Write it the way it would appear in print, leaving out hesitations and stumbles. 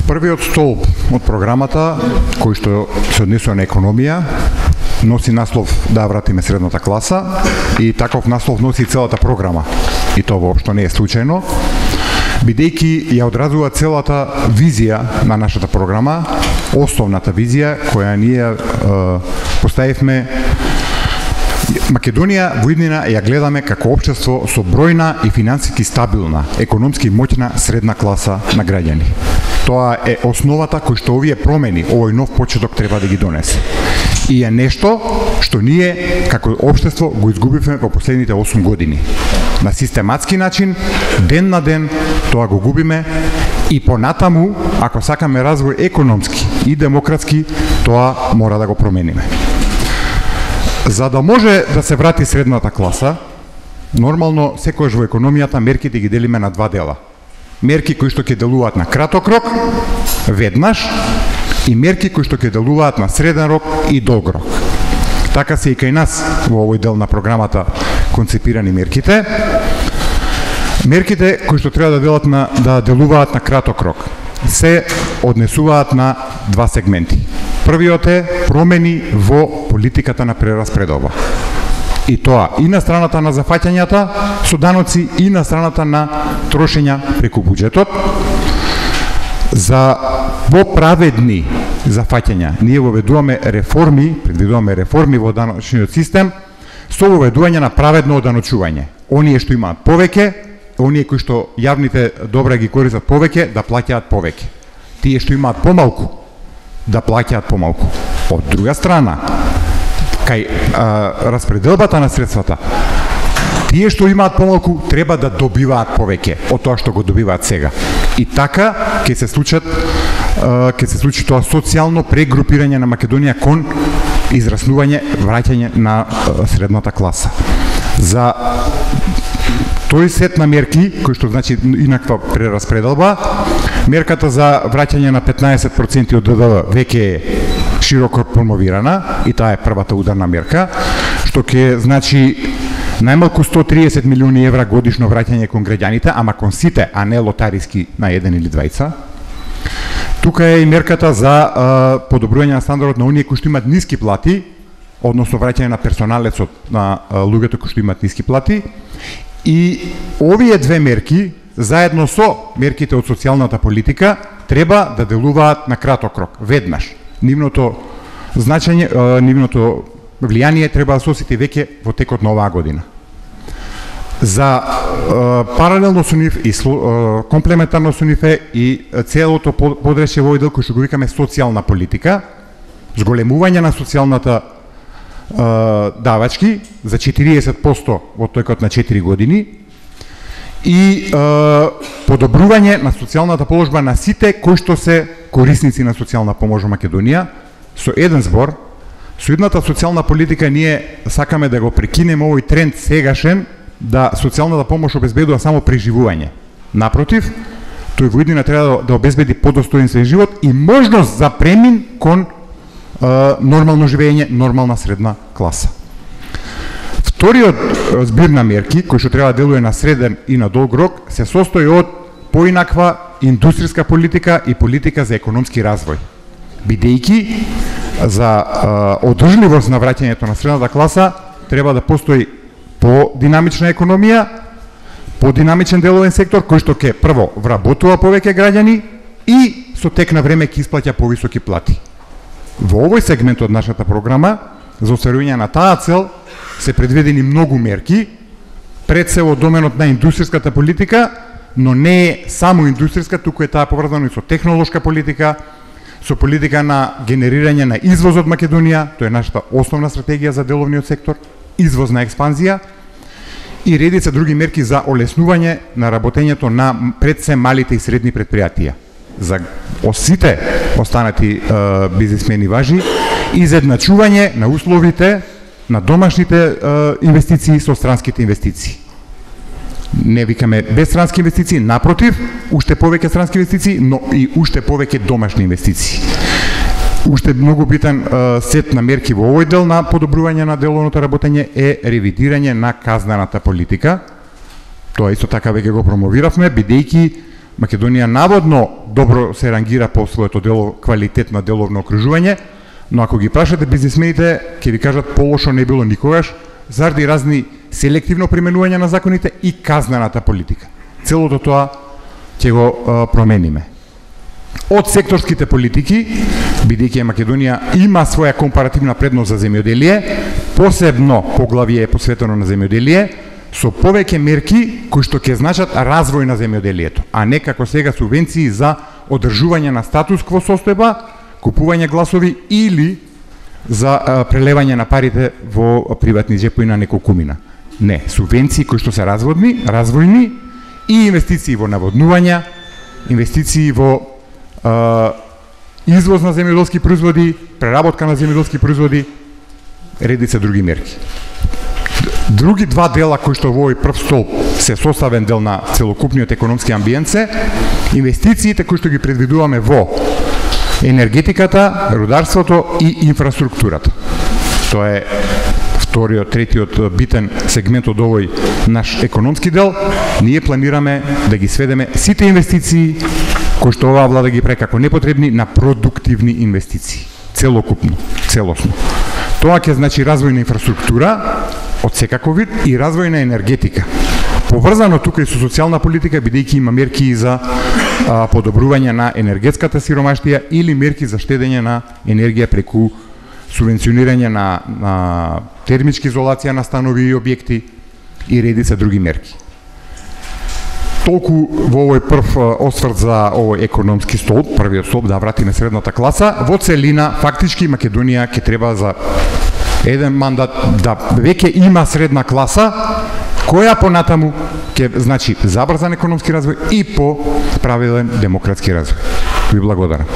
Првиот столб од програмата, кој што се однесува на економија, носи наслов да вратиме средната класа и таков наслов носи целата програма. И тоа воопшто не е случајно, бидејќи ја одразува целата визија на нашата програма, основната визија која ние поставивме. Македонија во иднина ја гледаме како општество со бројна и финансиски стабилна, економски моќна средна класа на граѓани. Тоа е основата кој што овие промени, овој нов почеток треба да ги донесе. И е нешто што ние како општество го изгубивме во последните 8 години. На систематски начин, ден на ден, тоа го губиме и понатаму, ако сакаме развој економски и демократски, тоа мора да го промениме. За да може да се врати средната класа, нормално секојаш во економијата мерките ги делиме на два дела. Мерки кои што ќе делуваат на краток рок, веднаш, и мерки кои што ќе делуваат на среден рок и долг рок. Така се и кај нас во овој дел на програмата концепирани мерките. Мерките кои што треба да делуваат на краток рок се однесуваат на два сегменти. Првиот е промени во политиката на прераспределба. И тоа и на страната на зафаќањата со даноци и на страната на трошења преку буџетот. За поправедни зафаќања ние предвидуваме реформи во даночниот систем со воведување на праведно оданочување. Оние што имаат повеќе, оние кои што јавните добра ги користат повеќе, да плаќаат повеќе. Тие што имаат помалку, да плаќаат помалку. Од друга страна, кај распределбата на средствата, тие што имаат помалку треба да добиваат повеќе од тоа што го добиваат сега. И така ќе се случи тоа социјално прегрупирање на Македонија кон израснување, враќање на средната класа. За тој сет на мерки, кој што значи инаква прераспределба, мерката за враќање на 15% од ДДВ веќе е широко промовирана и таа е првата ударна мерка, што ќе значи најмалку 130 милиони евра годишно враќање кон граѓаните, ама кон сите, а не лотариски на еден или двајца. Тука е и мерката за подобрување на стандардот на оние кои што имаат ниски плати, односно враќање на персоналецот на луѓето кои што имаат ниски плати. И овие две мерки, заедно со мерките од социјалната политика, треба да делуваат на краток рок, веднаш. Нивното значење, нивното влијание треба да се осети веќе во текот на оваа година. За паралелно со нив и комплементарно со нив е и целото подречје во овој дел кој што го викаме социјална политика, зголемување на социјалната давачки за 40% во текот на 4 години и подобрување на социјалната положба на сите кои што се корисници на социјална помош во Македонија. Со еден збор, со идната социјална политика ние сакаме да го прекинеме овој тренд сегашен да социјалната помош обезбедува само преживување. Напротив, тој во иднина треба да обезбеди подостоинствен живот и можност за премин кон нормално живење, нормална средна класа. Вториот збир на мерки, кој што треба да делува на среден и на долг рок, се состои од поинаква индустријска политика и политика за економски развој. Бидејќи за одржливост на враќањето на средната класа треба да постои подинамична економија, подинамичен деловен сектор кој што ќе прво вработува повеќе граѓани и со тек на време ќе исплаќа повисоки плати. Во овој сегмент од нашата програма за остварување на таа цел се предвидени многу мерки, пред се во доменот на индустријската политика, но не е само индустријска, туку е таа поврзано и со технолошка политика, со политика на генерирање на извоз од Македонија, тоа е нашата основна стратегија за деловниот сектор, извозна експанзија и редица други мерки за олеснување на работењето на пред се малите и средни предпријатија. За сите останати бизнисмени важи изедначување на условите на домашните инвестиции со странските инвестиции. Не викаме без странски инвестиции, напротив, уште повеќе странски инвестиции, но и уште повеќе домашни инвестиции. Уште многу битен сет на мерки во овој дел на подобрување на деловното работење е ревидирање на казнената политика. Тоа исто така веќе го промовиравме, бидејќи Македонија наводно добро се рангира по своето квалитетно деловно окружување, но ако ги прашате бизнисмените, ќе ви кажат полошо не било никогаш, заради разни селективно применување на законите и казнената политика. Целото тоа ќе го промениме. Од секторските политики, бидејќи Македонија има своја компаративна предност за земјоделие, посебно поглавие е посветено на земјоделие, со повеќе мерки кои што ќе значат развој на земјоделието, а не како сега субвенции за одржување на статус кво состојба, купување гласови или за прелевање на парите во приватни џепови на неколкумина. Не, субвенции кои што се развојни и инвестиции во наводнувања, инвестиции во извоз на земјоделски производи, преработка на земјоделски производи, редица други мерки. Други два дела кои што во овој прв столб се составен дел на целокупниот економски амбиент се инвестициите кои што ги предвидуваме во енергетиката, рударството и инфраструктурата. Тоа е третиот битен сегмент од овој наш економски дел. Ние планираме да ги сведеме сите инвестиции кои што оваа влада ги прави како непотребни на продуктивни инвестиции. Целокупно, целосно. Тоа ќе значи развој на инфраструктура од секаков вид и развој на енергетика. Поврзано тука и со социјална политика, бидејќи има мерки за подобрување на енергетската сиромаштија или мерки за штедење на енергија преку субвенционирање на термичка изолација на станови и објекти и редица други мерки. Толку во овој прв осврт за овој економски столб, првиот столб, да вратиме средната класа. Во целина, фактички Македонија ќе треба за еден мандат да веќе има средна класа, која понатаму ќе значи забрзан економски развој и по правилен демократски развој. Ви благодарам.